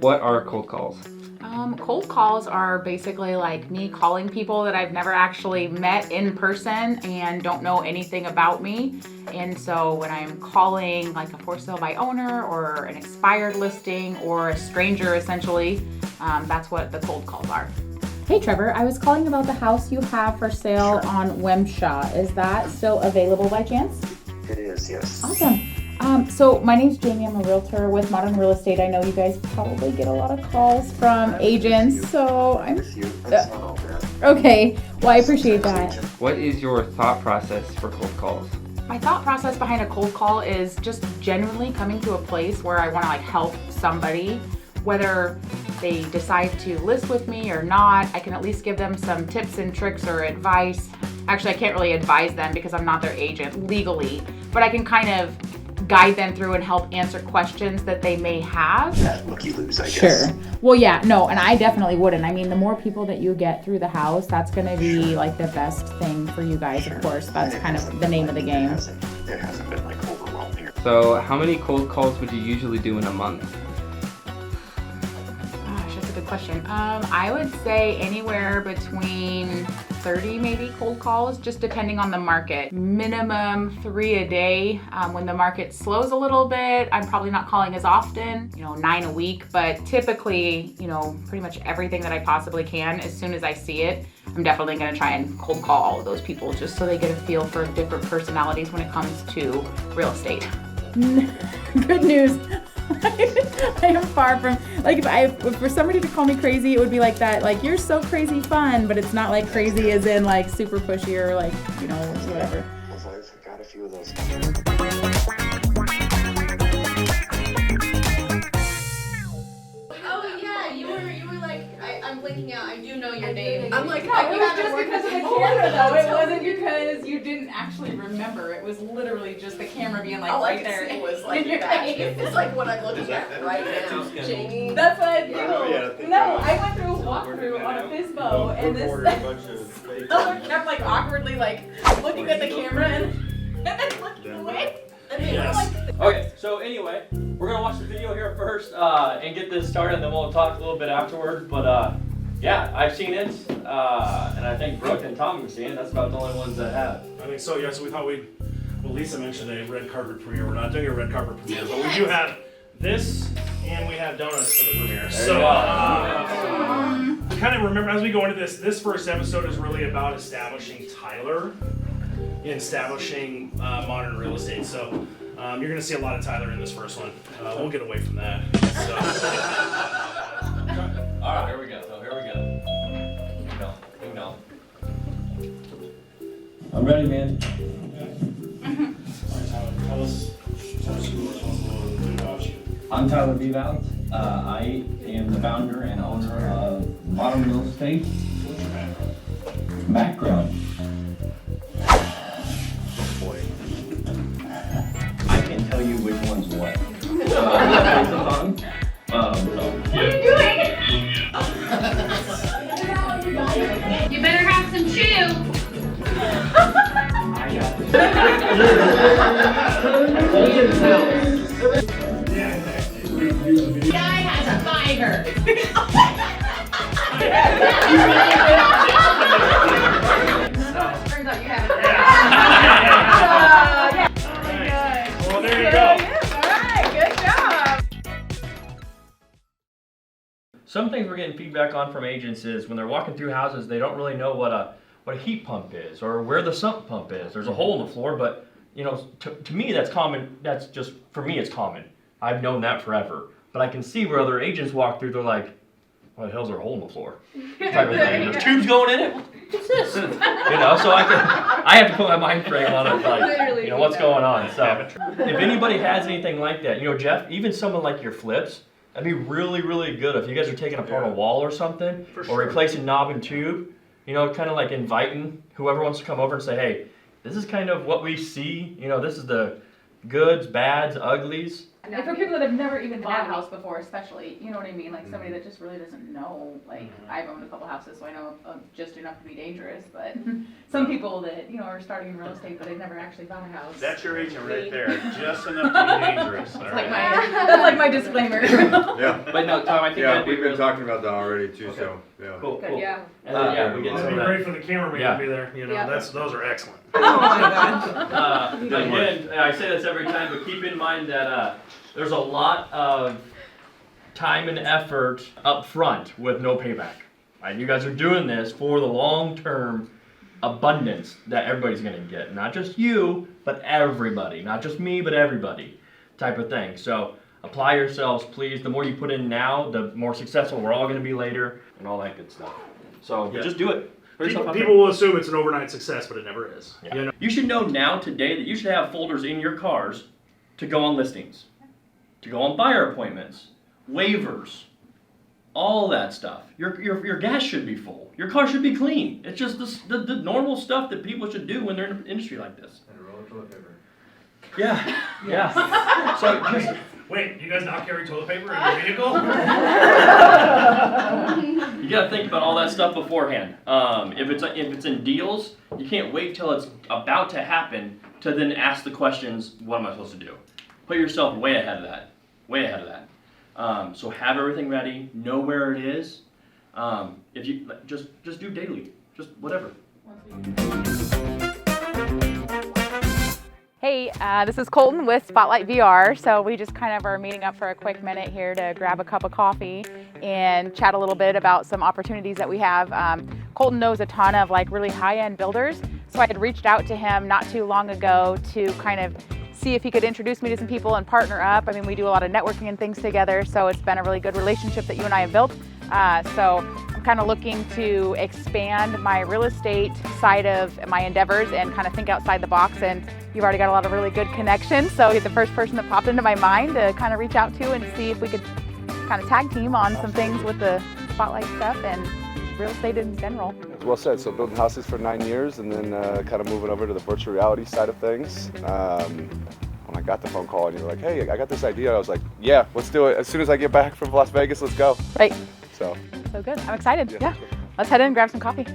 What are cold calls? Cold calls are basically like me calling people that I've never actually met in person and don't know anything about me. And so when I'm calling like a for sale by owner or an expired listing or a stranger essentially, that's what the cold calls are. Hey Trevor, I was calling about the house you have for sale on Wemshaw. Is that still available by chance? It is, yes. Awesome. So my name's Jamie. I'm a realtor with Modern Real Estate. I know you guys probably get a lot of calls from agents, so I'm with you. That's not all bad. okay. Well, I appreciate that. What is your thought process for cold calls? My thought process behind a cold call is just genuinely coming to a place where I want to like help somebody, whether they decide to list with me or not. I can at least give them some tips and tricks or advice. Actually, I can't really advise them because I'm not their agent legally, but I can kind of guide them through and help answer questions that they may have. That looky-loos, I guess. Sure. Well, yeah, no, and I definitely wouldn't. I mean, the more people that you get through the house, that's going to be like the best thing for you guys, of course. That's kind of the name of the game. It hasn't been like overwhelming here. So how many cold calls would you usually do in a month? Gosh, that's a good question. I would say anywhere between 30 maybe cold calls, just depending on the market. Minimum 3 a day. When the market slows a little bit, I'm probably not calling as often, 9 a week, but typically, pretty much everything that I possibly can, as soon as I see it, I'm definitely gonna try and cold call all of those people just so they get a feel for different personalities when it comes to real estate. Good news. I am far from, like, if for somebody to call me crazy, it would be like that, like, you're so crazy fun, but it's not like crazy as in like super pushy or like, whatever. I've got a few of those. Oh yeah, you were like, I'm blinking out. I do know your name. I'm like, No, it was just because of the camera though. It wasn't because you didn't actually remember. It was literally just the camera being like right there. It was like your face. It's like what I'm looking at right now, Jamie. That's what I do. Yeah, No, I went through a walkthrough on a FISBO and this other kept like awkwardly like looking at the camera and then looking away. And they were like, Okay, so anyway, we're gonna watch the video here first and get this started, and then we'll talk a little bit afterward. But yeah, I've seen it, and I think Brooke and Tom have seen it. That's about the only ones that have. I think so, yeah, so we thought well, Lisa mentioned a red carpet premiere. We're not doing a red carpet premiere, but we do have this, and we have donuts for the premiere. So, kind of remember, as we go into this first episode is really about establishing Tyler, and establishing modern real estate. So, you're gonna see a lot of Tyler in this first one. We'll get away from that. So. All right, here we go. I'm ready, man. Tell us who about you. I'm Tyler Bevout. I am the founder and owner of Modern Real Estate. What's your background? Background. Boy. I can't tell you which one's what. what are you doing? You better have some chew. Guy has a fiver. Turns out you have it. Well, there you go. Alright, good job. Some things we're getting feedback on from agents is when they're walking through houses, they don't really know what a heat pump is or where the sump pump is. There's a hole in the floor, but to me that's common. That's just, for me it's common. I've known that forever. But I can see where other agents walk through, they're like, what the hell's there a hole in the floor? Type of thing. There's tubes going in it? What's this? So I have to put my mind frame on it, like, what's going on. So if anybody has anything like that, Jeff, even someone like your flips, that'd be really, really good if you guys are taking apart a wall or something, or replacing knob and tube, kind of like inviting whoever wants to come over and say, hey, this is kind of what we see, this is the goods, bads, uglies. And for people that have never even bought a house before, especially, you know what I mean? Like somebody that just really doesn't know. Like I've owned a couple houses, so I know just enough to be dangerous. But some people that are starting in real estate, but they've never actually bought a house. That's your agent right there, just enough to be dangerous. All That's right. that's like my disclaimer. Yeah. But no, Tom, I think Yeah, that'd be we've been really- talking about that already too, so, yeah. Cool, cool. Yeah. And then, we get That'd some be of great that. for the cameraman Yeah. to be there. Yeah. Those are excellent. Again, I say this every time, but keep in mind that there's a lot of time and effort up front with no payback. Right? You guys are doing this for the long-term abundance that everybody's going to get. Not just you, but everybody. Not just me, but everybody type of thing. So apply yourselves, please. The more you put in now, the more successful we're all going to be later and all that good stuff. So Yeah. just do it. Put yourself out there. People will assume it's an overnight success, but it never is. Yeah. You know? You should know now today that you should have folders in your cars to go on listings, to go on buyer appointments, waivers, all that stuff. Your gas should be full. Your car should be clean. It's just the normal stuff that people should do when they're in an industry like this. And a roll of toilet paper. Yeah, yeah. So just Wait, you guys not carry toilet paper in your vehicle? you gotta think about all that stuff beforehand. If it's in deals, you can't wait till it's about to happen to then ask the questions. What am I supposed to do? Put yourself way ahead of that. Way ahead of that. So have everything ready. Know where it is. If you just do daily. Just whatever. Hey, this is Colton with Spotlight VR. So we just kind of are meeting up for a quick minute here to grab a cup of coffee and chat a little bit about some opportunities that we have. Colton knows a ton of like really high-end builders. So I had reached out to him not too long ago to kind of see if he could introduce me to some people and partner up. I mean, we do a lot of networking and things together. So it's been a really good relationship that you and I have built. So I'm kind of looking to expand my real estate side of my endeavors and kind of think outside the box. And you've already got a lot of really good connections. So you're the first person that popped into my mind to kind of reach out to and see if we could kind of tag team on some things with the Spotlight stuff and real estate in general. Well said. So building houses for 9 years and then kind of moving over to the virtual reality side of things. When I got the phone call and you're like, hey, I got this idea, I was like, yeah, let's do it. As soon as I get back from Las Vegas, let's go. Right. So good. I'm excited. Yeah. Yeah. Let's head in and grab some coffee.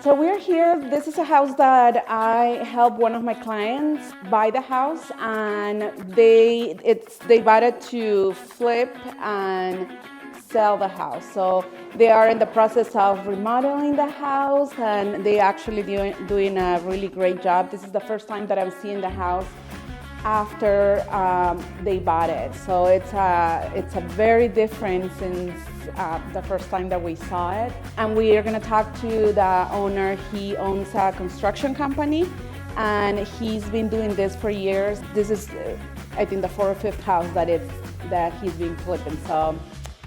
So we're here. This is a house that I helped one of my clients buy the house, and they bought it to flip and sell the house. So they are in the process of remodeling the house, and they actually doing a really great job. This is the first time that I'm seeing the house after they bought it. So it's a very different since the first time that we saw it. And we are gonna talk to the owner. He owns a construction company and he's been doing this for years. This is, I think, the 4th or 5th house that he's been flipping. So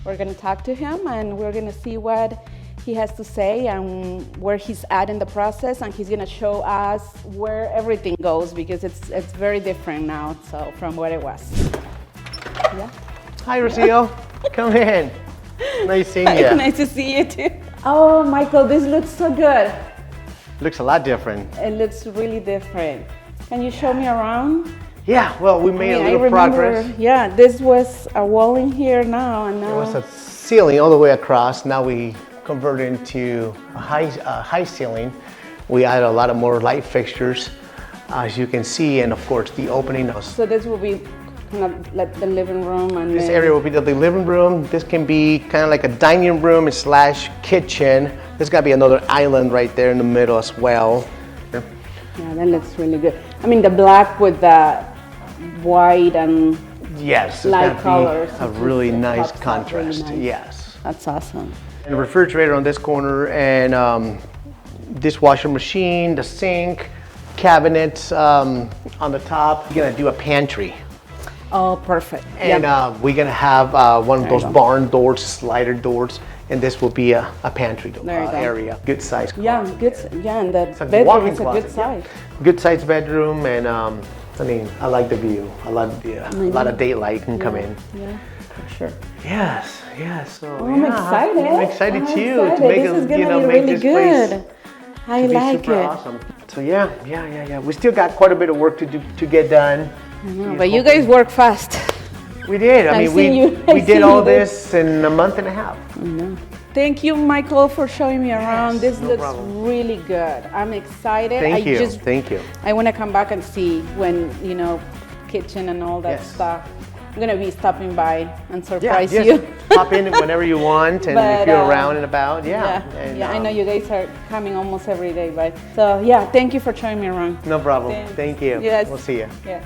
we're gonna talk to him and we're gonna see what he has to say and where he's at in the process, and he's gonna show us where everything goes because it's very different now, so from what it was. Yeah. Hi, Rocio. Come in. Nice seeing you. Nice to see you too. Oh, Michael, this looks so good. Looks a lot different. It looks really different. Can you show me around? Yeah, well, we made a I little remember, progress. yeah, this was a wall in here now, and It now. was a ceiling all the way across. Now we converted into a high ceiling. We added a lot of more light fixtures, as you can see, and of course the opening. So this will be kind of like the living room, and This then, area will be the living room. This can be kind of like a dining room / kitchen. There's gonna be another island right there in the middle as well. Yeah, that looks really good. I mean, the black with the white and Yes, it's light gonna colors. be a really It nice pops up really contrast. nice. Yes. That's awesome. And a refrigerator on this corner, and dishwasher machine, the sink, cabinets on the top. We're gonna do a pantry. Oh, perfect. And we're gonna have one of There you those go. barn doors, slider doors, and this will be a pantry There you go. area. Good size. Yeah, good. Yeah, and the It's like a bedroom walk-in is a closet, good size. Good size bedroom, and I mean, I like the view. I love a lot of daylight can come in. Yeah, for sure. Yes, yes. So Oh, I'm excited. I'm excited I'm too excited. to make This is it, gonna be make really this place good. I to be like super it. awesome. So yeah. We still got quite a bit of work to do to get done. I know, but you guys work fast. We did. I I've mean, seen you- we I've did seen all you do- this in a month and a half. Thank you, Michael, for showing me around. This no looks problem. really good. I'm excited. Thank you. Just, Thank you. I want to come back and see when, kitchen and all that Yes. stuff. I'm going to be stopping by and Yeah, surprise just you. pop in whenever you want, and But, if you're around and about, yeah. And, I know you guys are coming almost every day, but so yeah, thank you for showing me around. No problem. Thanks. Thank you. Yes. We'll see you. Yeah.